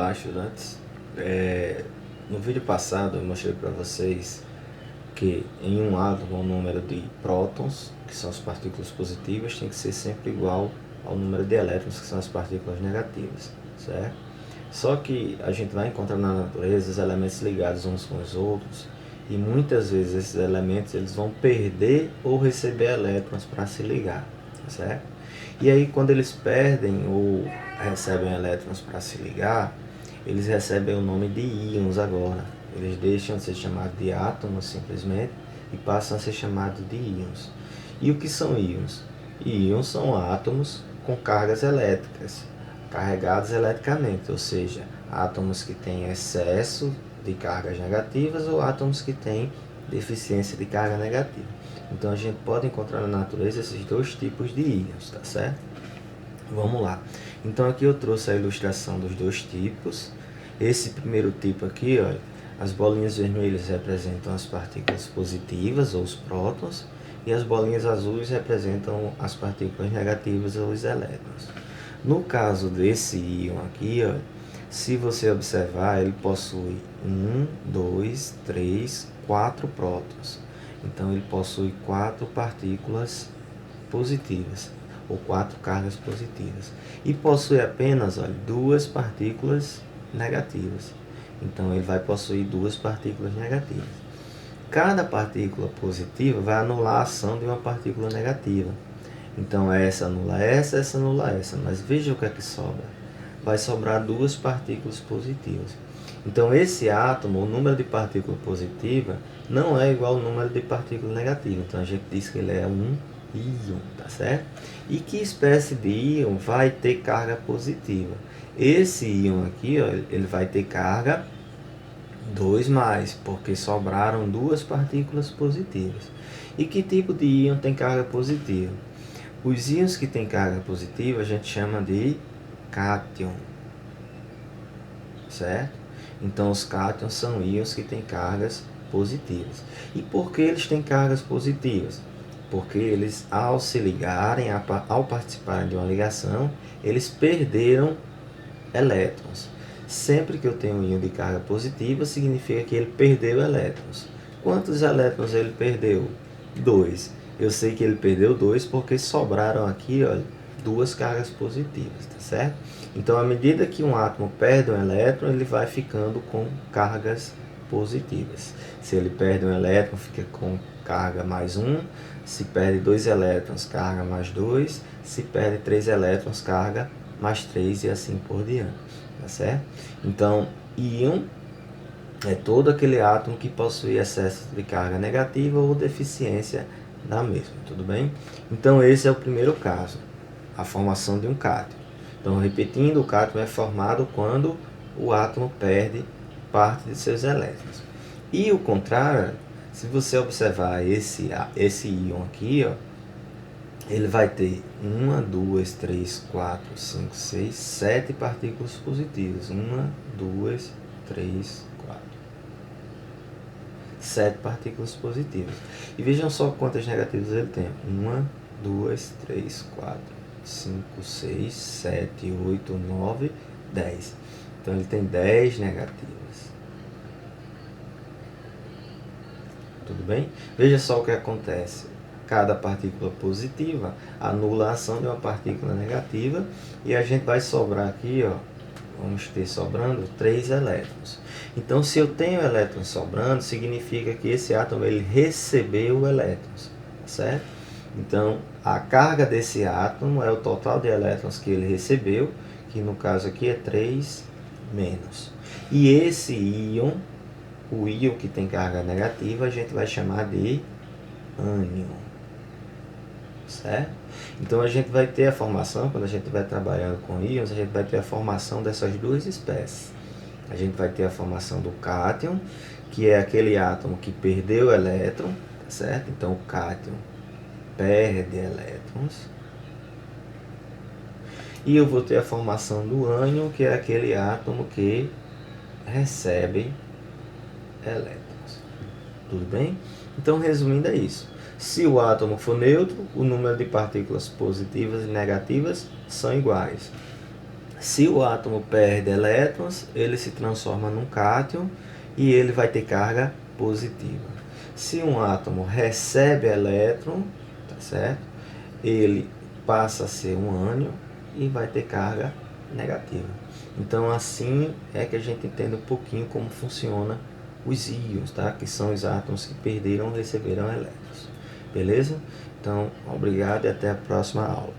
abaixo antes. No vídeo passado eu mostrei para vocês que em um átomo o número de prótons, que são as partículas positivas, tem que ser sempre igual ao número de elétrons, que são as partículas negativas, certo? Só que a gente vai encontrar na natureza os elementos ligados uns com os outros, e muitas vezes esses elementos eles vão perder ou receber elétrons para se ligar, certo? E aí quando eles perdem ou recebem elétrons para se ligar, eles recebem o nome de íons agora. Eles deixam de ser chamados de átomos simplesmente e passam a ser chamados de íons. E o que são íons? Íons são átomos com cargas elétricas, carregados eletricamente, ou seja, átomos que têm excesso de cargas negativas ou átomos que têm deficiência de carga negativa. Então a gente pode encontrar na natureza esses dois tipos de íons, tá certo? Vamos lá. Então aqui eu trouxe a ilustração dos dois tipos. Esse primeiro tipo aqui, olha, as bolinhas vermelhas representam as partículas positivas ou os prótons e as bolinhas azuis representam as partículas negativas ou os elétrons. No caso desse íon aqui, olha, se você observar, ele possui 4 prótons. Então ele possui 4 partículas positivas, ou 4 cargas positivas. E possui apenas, olha, 2 partículas negativas. Então ele vai possuir 2 partículas negativas. Cada partícula positiva vai anular a ação de uma partícula negativa. Então essa anula essa anula essa. Mas veja o que é que sobra. Vai sobrar 2 partículas positivas. Então esse átomo, o número de partícula positiva, não é igual ao número de partícula negativa. Então a gente diz que ele é um íon, tá certo? E que espécie de íon vai ter carga positiva? Esse íon aqui, ó, ele vai ter carga 2+, porque sobraram 2 partículas positivas. E que tipo de íon tem carga positiva? Os íons que têm carga positiva a gente chama de cátion, certo? Então os cátions são íons que têm cargas positivas. E por que eles têm cargas positivas? Porque eles, ao se ligarem, ao participarem de uma ligação, eles perderam elétrons. Sempre que eu tenho um íon de carga positiva, significa que ele perdeu elétrons. Quantos elétrons ele perdeu? 2. Eu sei que ele perdeu 2 porque sobraram aqui, olha, 2 cargas positivas, tá certo? Então, à medida que um átomo perde um elétron, ele vai ficando com cargas positivas. Se ele perde um elétron, fica com carga +1. Se perde 2 elétrons, carga +2. Se perde 3 elétrons, carga +3 e assim por diante, tá certo? Então, íon é todo aquele átomo que possui excesso de carga negativa ou deficiência da mesma, tudo bem? Então, esse é o primeiro caso, a formação de um cátion. Então, repetindo, o cátion é formado quando o átomo perde parte de seus elétrons. E o contrário, se você observar esse íon aqui, ó, ele vai ter 1, 2, 3, 4, 5, 6, 7 partículas positivas. 1, 2, 3, 4. 7 partículas positivas. E vejam só quantas negativas ele tem. 1, 2, 3, 4, 5, 6, 7, 8, 9, 10. Então ele tem 10 negativas. Tudo bem? Veja só o que acontece. Cada partícula positiva anula a ação de uma partícula negativa e a gente vai sobrar aqui, ó, vamos ter sobrando 3 elétrons. Então, se eu tenho elétrons sobrando, significa que esse átomo ele recebeu elétrons, certo? Então, a carga desse átomo é o total de elétrons que ele recebeu, que no caso aqui é 3 menos. E esse íon, o íon que tem carga negativa, a gente vai chamar de ânion, certo? Então a gente vai ter a formação, quando a gente vai trabalhando com íons, a gente vai ter a formação dessas duas espécies. A gente vai ter a formação do cátion, que é aquele átomo que perdeu elétron, certo? Então o cátion perde elétrons. E eu vou ter a formação do ânion, que é aquele átomo que recebe elétrons. Tudo bem? Então, resumindo, é isso. Se o átomo for neutro, o número de partículas positivas e negativas são iguais. Se o átomo perde elétrons, ele se transforma num cátion e ele vai ter carga positiva. Se um átomo recebe elétron, tá certo? Ele passa a ser um ânion e vai ter carga negativa. Então assim é que a gente entende um pouquinho como funciona os íons, tá? Que são os átomos que perderam ou receberam elétrons. Beleza? Então, obrigado e até a próxima aula.